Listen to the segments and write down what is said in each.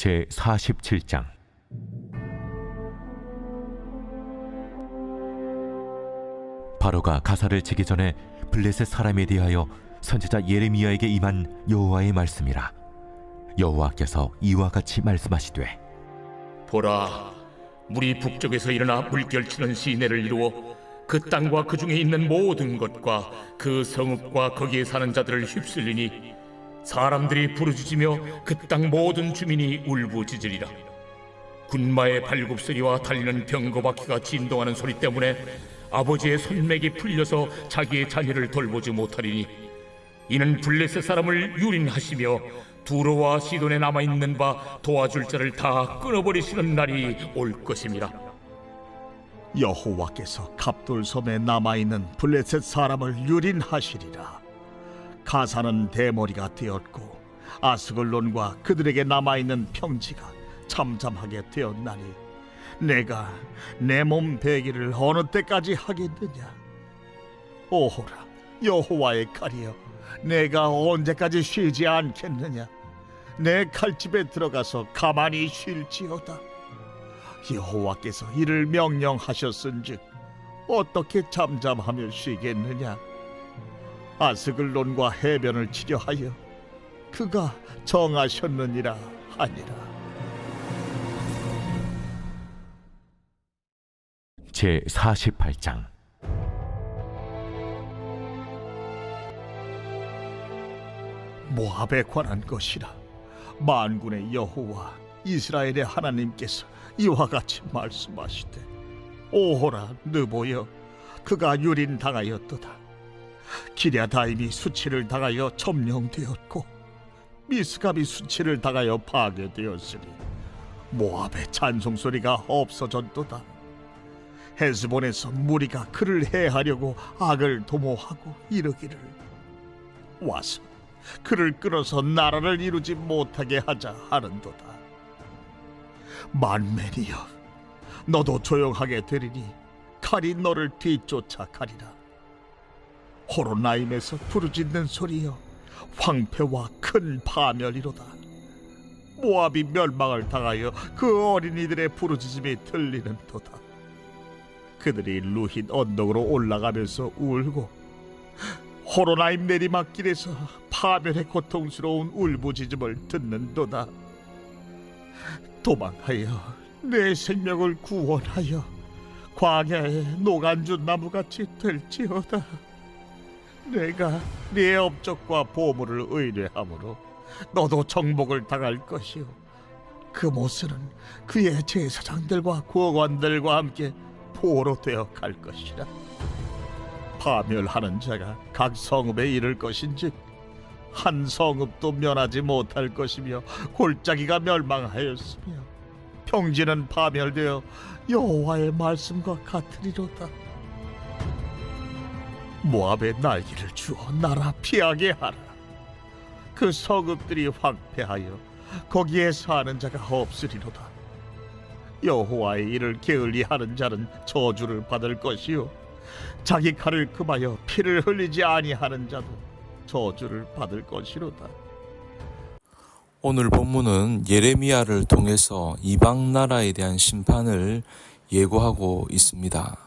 제47장. 바로가 가사를 치기 전에 블레셋 사람에 대하여 선지자 예레미야에게 임한 여호와의 말씀이라. 여호와께서 이와 같이 말씀하시되, 보라, 물이 북쪽에서 일어나 물결치는 시내를 이루어 그 땅과 그 중에 있는 모든 것과 그 성읍과 거기에 사는 자들을 휩쓸리니 사람들이 부르짖으며 그 땅 모든 주민이 울부짖으리라. 군마의 발굽소리와 달리는 병거바퀴가 진동하는 소리 때문에 아버지의 손맥이 풀려서 자기의 자녀를 돌보지 못하리니 이는 블레셋 사람을 유린하시며 두로와 시돈에 남아있는 바 도와줄 자를 다 끊어버리시는 날이 올 것임이라. 여호와께서 갑돌섬에 남아있는 블레셋 사람을 유린하시리라. 가사는 대머리가 되었고 아스글론과 그들에게 남아있는 평지가 잠잠하게 되었나니 내가 내 몸 베기를 어느 때까지 하겠느냐. 오호라, 여호와의 칼이여, 내가 언제까지 쉬지 않겠느냐. 내 칼집에 들어가서 가만히 쉴지어다. 여호와께서 이를 명령하셨은즉 어떻게 잠잠하며 쉬겠느냐. 아스글론과 해변을 치려하여 그가 정하셨느니라 하니라. 제48장. 모압에 관한 것이라. 만군의 여호와 이스라엘의 하나님께서 이와 같이 말씀하시되, 오호라 느보여, 그가 유린당하였도다. 기랴다임이 수치를 당하여 점령되었고 미스갑이 수치를 당하여 파괴되었으니 모압의 찬송소리가 없어졌도다. 헤스본에서 무리가 그를 해하려고 악을 도모하고 이르기를, 와서 그를 끌어서 나라를 이루지 못하게 하자 하는도다. 만맨이여, 너도 조용하게 되리니 칼이 너를 뒤쫓아 가리라. 호로나임에서 부르짖는 소리여, 황폐와 큰 파멸이로다. 모압이 멸망을 당하여 그 어린이들의 부르짖음이 들리는도다. 그들이 루힌 언덕으로 올라가면서 울고 호로나임 내리막길에서 파멸의 고통스러운 울부짖음을 듣는도다. 도망하여 내 생명을 구원하여 광야의 노간주 나무같이 될지어다. 내가 네 업적과 보물을 의뢰하므로 너도 정복을 당할 것이요, 그 모습은 그의 제사장들과 구원관들과 함께 포로 되어 갈 것이라. 파멸하는 자가 각 성읍에 이를 것인즉 한 성읍도 면하지 못할 것이며 골짜기가 멸망하였으며 평지는 파멸되어 여호와의 말씀과 같으리로다. 모압의 날개를 주어 나라 피하게 하라. 그 성읍들이 황폐하여 거기에 사는 자가 없으리로다. 여호와의 일을 게을리하는 자는 저주를 받을 것이요, 자기 칼을 금하여 피를 흘리지 아니하는 자도 저주를 받을 것이로다. 오늘 본문은 예레미야를 통해서 이방 나라에 대한 심판을 예고하고 있습니다.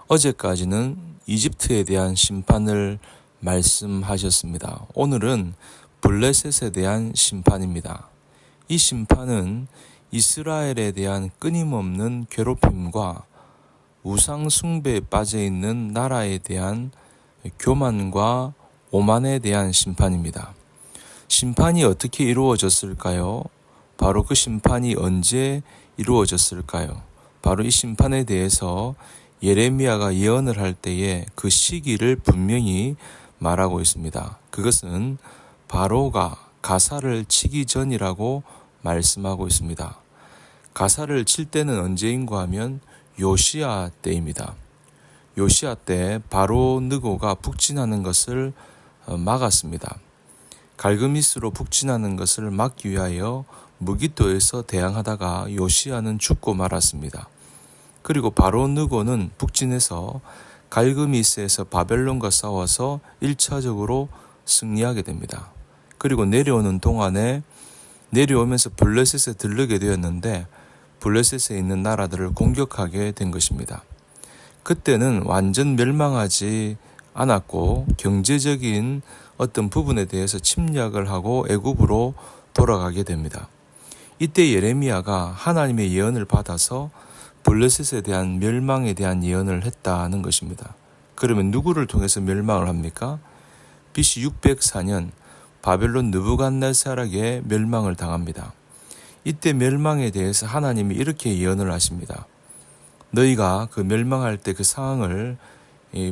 어제까지는 이집트에 대한 심판을 말씀하셨습니다. 오늘은 블레셋에 대한 심판입니다. 이 심판은 이스라엘에 대한 끊임없는 괴롭힘과 우상 숭배에 빠져 있는 나라에 대한 교만과 오만에 대한 심판입니다. 심판이 어떻게 이루어졌을까요? 바로 그 심판이 언제 이루어졌을까요? 바로 이 심판에 대해서 예레미야가 예언을 할 때에 그 시기를 분명히 말하고 있습니다. 그것은 바로가 가사를 치기 전이라고 말씀하고 있습니다. 가사를 칠 때는 언제인가 하면 요시야 때입니다. 요시야 때 바로 느고가 북진하는 것을 막았습니다. 갈그미스로 북진하는 것을 막기 위하여 무기토에서 대항하다가 요시야는 죽고 말았습니다. 그리고 바로 느고는 북진해서 갈그미스에서 바벨론과 싸워서 1차적으로 승리하게 됩니다. 그리고 내려오는 동안에 내려오면서 블레셋에 들르게 되었는데 블레셋에 있는 나라들을 공격하게 된 것입니다. 그때는 완전 멸망하지 않았고 경제적인 어떤 부분에 대해서 침략을 하고 애굽으로 돌아가게 됩니다. 이때 예레미야가 하나님의 예언을 받아서 블레셋에 대한 멸망에 대한 예언을 했다는 것입니다. 그러면 누구를 통해서 멸망을 합니까? BC 604년 바벨론 느부갓네살에게 멸망을 당합니다. 이때 멸망에 대해서 하나님이 이렇게 예언을 하십니다. 너희가 그 멸망할 때 그 상황을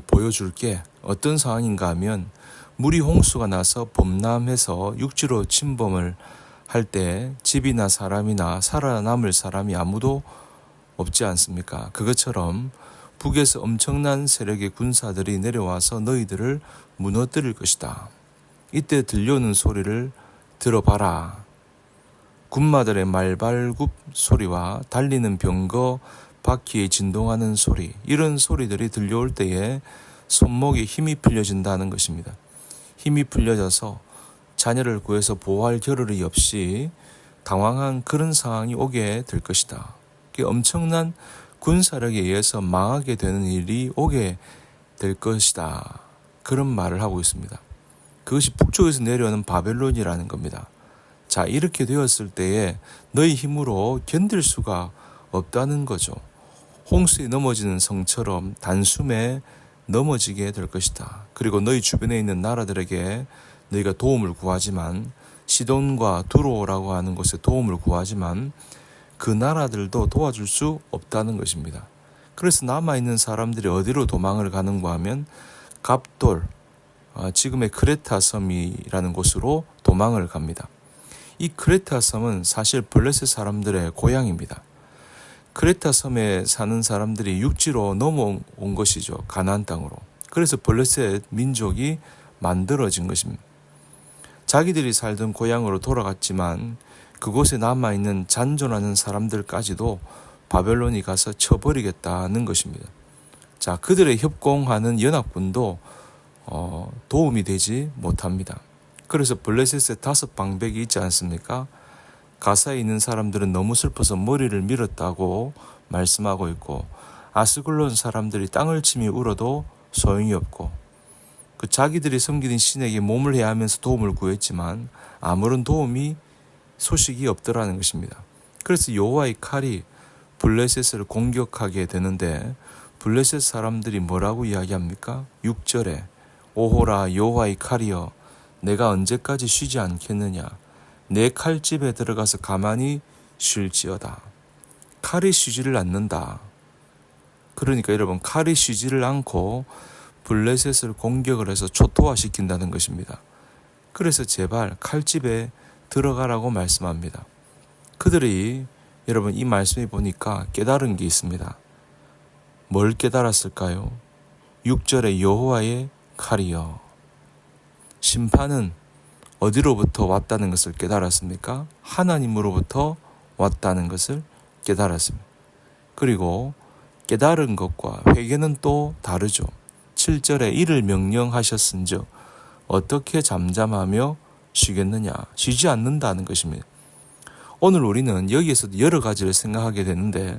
보여줄게. 어떤 상황인가 하면 물이 홍수가 나서 범람해서 육지로 침범을 할 때 집이나 사람이나 살아남을 사람이 아무도 없지 않습니까? 그것처럼 북에서 엄청난 세력의 군사들이 내려와서 너희들을 무너뜨릴 것이다. 이때 들려오는 소리를 들어봐라. 군마들의 말발굽 소리와 달리는 병거 바퀴에 진동하는 소리, 이런 소리들이 들려올 때에 손목에 힘이 풀려진다는 것입니다. 힘이 풀려져서 자녀를 구해서 보호할 겨를이 없이 당황한 그런 상황이 오게 될 것이다. 엄청난 군사력에 의해서 망하게 되는 일이 오게 될 것이다. 그런 말을 하고 있습니다. 그것이 북쪽에서 내려오는 바벨론이라는 겁니다. 자, 이렇게 되었을 때에 너희 힘으로 견딜 수가 없다는 거죠. 홍수에 넘어지는 성처럼 단숨에 넘어지게 될 것이다. 그리고 너희 주변에 있는 나라들에게 너희가 도움을 구하지만, 시돈과 두로라고 하는 곳에 도움을 구하지만 그 나라들도 도와줄 수 없다는 것입니다. 그래서 남아있는 사람들이 어디로 도망을 가는가 하면 갑돌, 지금의 크레타 섬이라는 곳으로 도망을 갑니다. 이 크레타 섬은 사실 블레셋 사람들의 고향입니다. 크레타 섬에 사는 사람들이 육지로 넘어온 것이죠. 가나안 땅으로. 그래서 블레셋 민족이 만들어진 것입니다. 자기들이 살던 고향으로 돌아갔지만 그곳에 남아있는 잔존하는 사람들까지도 바벨론이 가서 쳐버리겠다는 것입니다. 자, 그들의 협공하는 연합군도 도움이 되지 못합니다. 그래서 블레셋에 5방백이 있지 않습니까? 가사에 있는 사람들은 너무 슬퍼서 머리를 밀었다고 말씀하고 있고, 아스글론 사람들이 땅을 치며 울어도 소용이 없고, 그 자기들이 섬기는 신에게 몸을 해하면서 도움을 구했지만 아무런 소식이 없더라는 것입니다. 그래서 여호와의 칼이 블레셋을 공격하게 되는데, 블레셋 사람들이 뭐라고 이야기합니까? 6절에 오호라 여호와의 칼이여, 내가 언제까지 쉬지 않겠느냐? 내 칼집에 들어가서 가만히 쉴지어다. 칼이 쉬지를 않는다. 그러니까 여러분, 칼이 쉬지를 않고 블레셋을 공격을 해서 초토화시킨다는 것입니다. 그래서 제발 칼집에 들어가라고 말씀합니다. 그들이, 여러분, 이 말씀에 보니까 깨달은 게 있습니다. 뭘 깨달았을까요? 6절에 여호와의 칼이여. 심판은 어디로부터 왔다는 것을 깨달았습니까? 하나님으로부터 왔다는 것을 깨달았습니다. 그리고 깨달은 것과 회개는 또 다르죠. 7절에 이를 명령하셨은즉 어떻게 잠잠하며 쉬겠느냐? 쉬지 않는다는 것입니다. 오늘 우리는 여기에서도 여러 가지를 생각하게 되는데,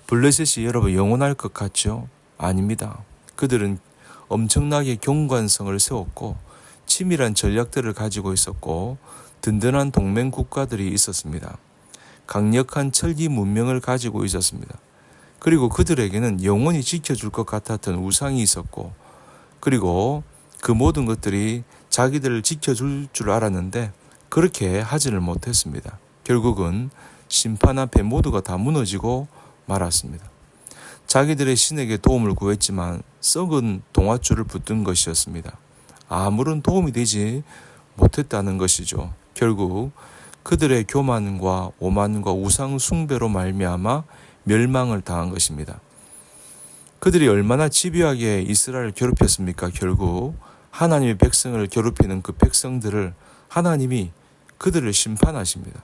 블레셋이 여러분 영원할 것 같죠? 아닙니다. 그들은 엄청나게 경관성을 세웠고 치밀한 전략들을 가지고 있었고 든든한 동맹 국가들이 있었습니다. 강력한 철기 문명을 가지고 있었습니다. 그리고 그들에게는 영원히 지켜줄 것 같았던 우상이 있었고, 그리고 그 모든 것들이 자기들을 지켜줄 줄 알았는데 그렇게 하지를 못했습니다. 결국은 심판 앞에 모두가 다 무너지고 말았습니다. 자기들의 신에게 도움을 구했지만 썩은 동아줄을 붙든 것이었습니다. 아무런 도움이 되지 못했다는 것이죠. 결국 그들의 교만과 오만과 우상 숭배로 말미암아 멸망을 당한 것입니다. 그들이 얼마나 집요하게 이스라엘을 괴롭혔습니까? 결국 하나님의 백성을 괴롭히는 그 백성들을 하나님이 그들을 심판하십니다.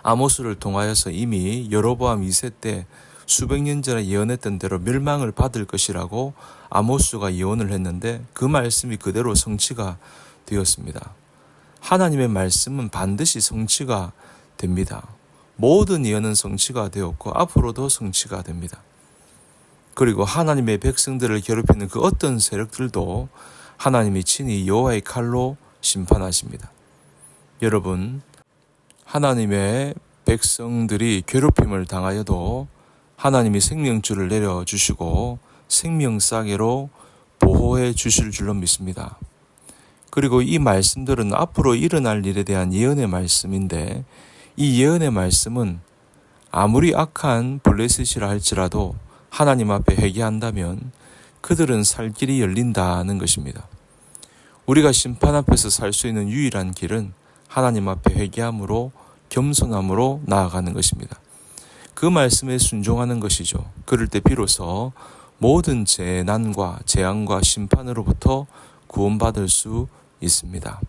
아모스를 통하여서 이미 여로보암 2세 때 수백 년 전에 예언했던 대로 멸망을 받을 것이라고 아모스가 예언을 했는데 그 말씀이 그대로 성취가 되었습니다. 하나님의 말씀은 반드시 성취가 됩니다. 모든 예언은 성취가 되었고 앞으로도 성취가 됩니다. 그리고 하나님의 백성들을 괴롭히는 그 어떤 세력들도 하나님이 친히 여호와의 칼로 심판하십니다. 여러분, 하나님의 백성들이 괴롭힘을 당하여도 하나님이 생명줄을 내려주시고 생명싸개로 보호해 주실 줄로 믿습니다. 그리고 이 말씀들은 앞으로 일어날 일에 대한 예언의 말씀인데, 이 예언의 말씀은 아무리 악한 블레셋이라 할지라도 하나님 앞에 회개한다면 그들은 살 길이 열린다는 것입니다. 우리가 심판 앞에서 살 수 있는 유일한 길은 하나님 앞에 회개함으로 겸손함으로 나아가는 것입니다. 그 말씀에 순종하는 것이죠. 그럴 때 비로소 모든 재난과 재앙과 심판으로부터 구원받을 수 있습니다.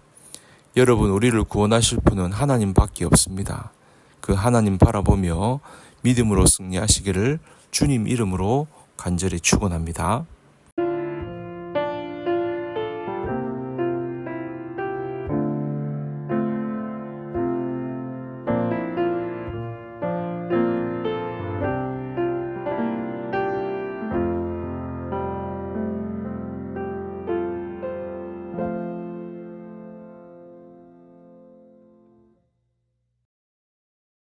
여러분, 우리를 구원하실 분은 하나님밖에 없습니다. 그 하나님 바라보며 믿음으로 승리하시기를 주님 이름으로 간절히 축원합니다.